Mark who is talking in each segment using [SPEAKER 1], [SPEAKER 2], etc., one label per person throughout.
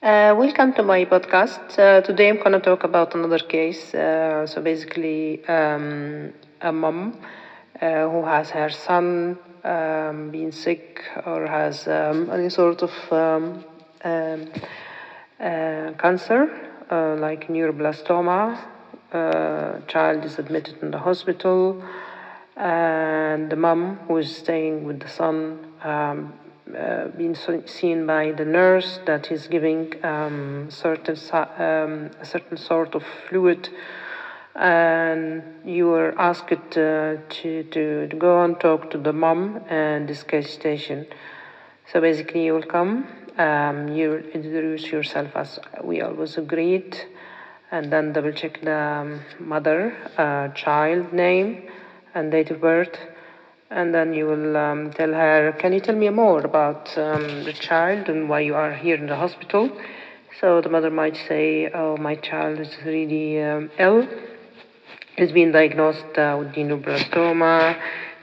[SPEAKER 1] Welcome to my podcast. Today I'm going to talk about another case. A mom who has her son been sick or has any sort of um, cancer, like neuroblastoma. Child is admitted in the hospital, and the mom who is staying with the son been seen by the nurse that is giving a certain sort of fluid, and you were asked to go and talk to the mom and discuss station. So basically, you will come, you introduce yourself as we always agreed, and then double check the mother, child name, and date of birth. And then you will tell her, can you tell me more about the child and why you are here in the hospital? So the mother might say, oh, my child is really ill. He's been diagnosed with neuroblastoma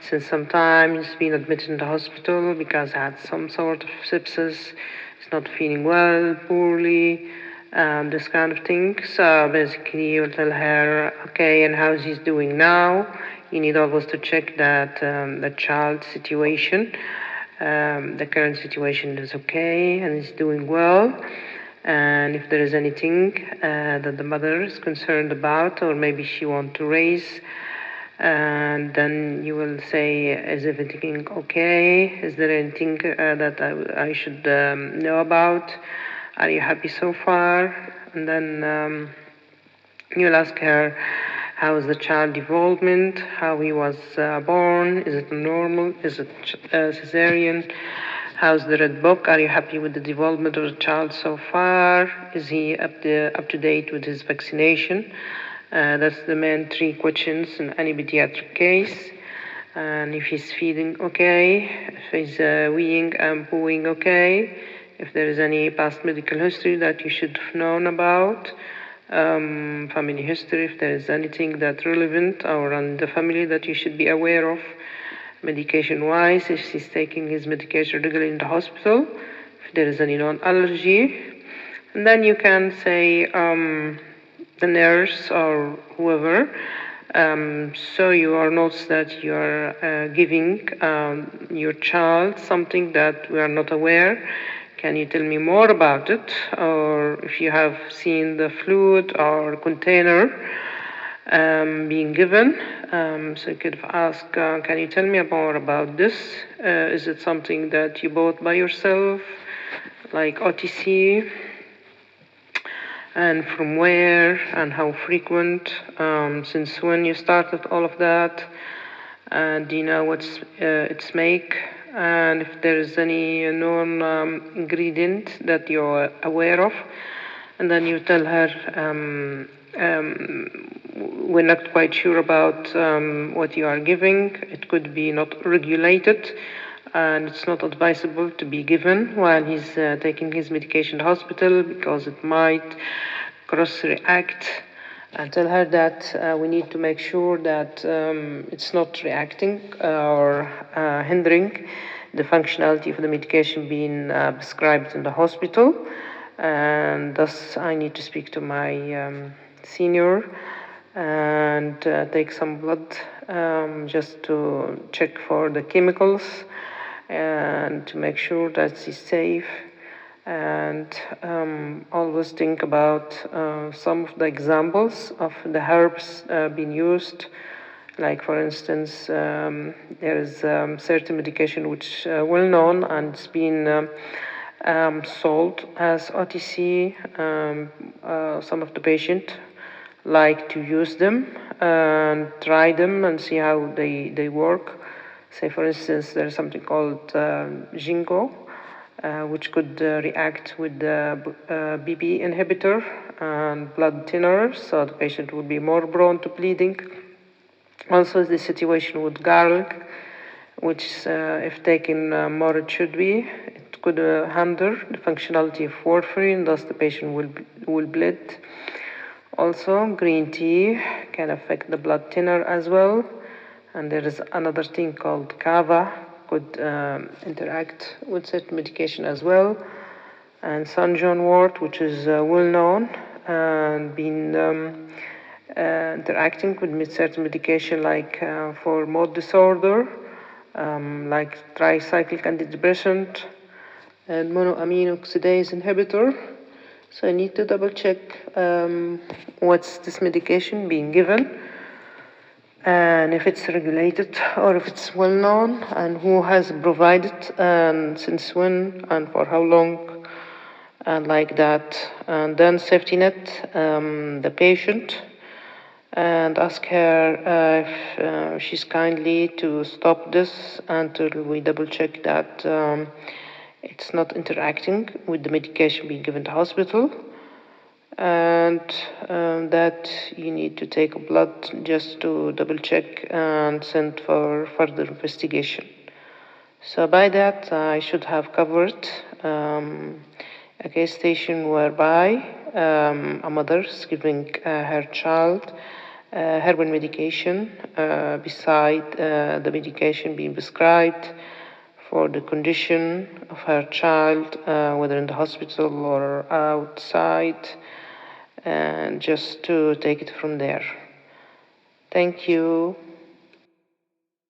[SPEAKER 1] since some time. He's been admitted in the hospital because he had some sort of sepsis. He's not feeling well, poorly, this kind of thing. So basically, you'll tell her, okay, and how's he doing now? You need always to check that the child's situation, the current situation is okay and is doing well. And if there is anything that the mother is concerned about, or maybe she wants to raise, and then you will say, is everything okay? Is there anything that I should know about? Are you happy so far? And then you'll ask her, how is the child development? How he was born? Is it normal? Is it cesarean? How's the red book? Are you happy with the development of the child so far? Is he up to date with his vaccination? That's the main three questions in any pediatric case. And if he's feeding okay, if he's weeing and pooing okay, if there is any past medical history that you should have known about, family history, if there is anything that's relevant or in the family that you should be aware of. Medication-wise, if he's taking his medication regularly in the hospital, if there is any known allergy, and then you can say the nurse or whoever, so you are notes that you are giving your child something that we are not aware. Can you tell me more about it? Or if you have seen the fluid or container being given, so you could ask, can you tell me more about this? Is it something that you bought by yourself, like OTC? And from where and how frequent? Since when you started all of that? And do you know what's its make? And if there is any known ingredient that you're aware of, and then you tell her, we're not quite sure about what you are giving. It could be not regulated, and it's not advisable to be given while he's taking his medication in the hospital because it might cross-react. And tell her that we need to make sure that it's not reacting or hindering the functionality of the medication being prescribed in the hospital. And thus, I need to speak to my senior and take some blood just to check for the chemicals and to make sure that it's safe. And always think about some of the examples of the herbs being used. Like, for instance, there is certain medication which well known and it's been sold as OTC. Some of the patient like to use them and try them and see how they work. Say, for instance, there's something called Jingo, which could react with the BP inhibitor and blood thinner, so the patient would be more prone to bleeding. Also, the situation with garlic, which if taken more it should be, it could hinder the functionality of warfarin, thus the patient will bleed. Also, green tea can affect the blood thinner as well. And there is another thing called kava, could interact with certain medication as well. and St. John wort, which is well known and been interacting with certain medication like for mood disorder, like tricyclic antidepressant and monoamine oxidase inhibitor. So I need to double check what's this medication being given, and if it's regulated or if it's well known, and who has provided, and since when and for how long, and like that. And then safety net the patient and ask her if she's kindly to stop this until we double check that it's not interacting with the medication being given to hospital, and that you need to take a blood just to double check and send for further investigation. So by that, I should have covered a case station whereby a mother is giving her child herbal medication beside the medication being prescribed for the condition of her child, whether in the hospital or outside, and just to take it from there. Thank you.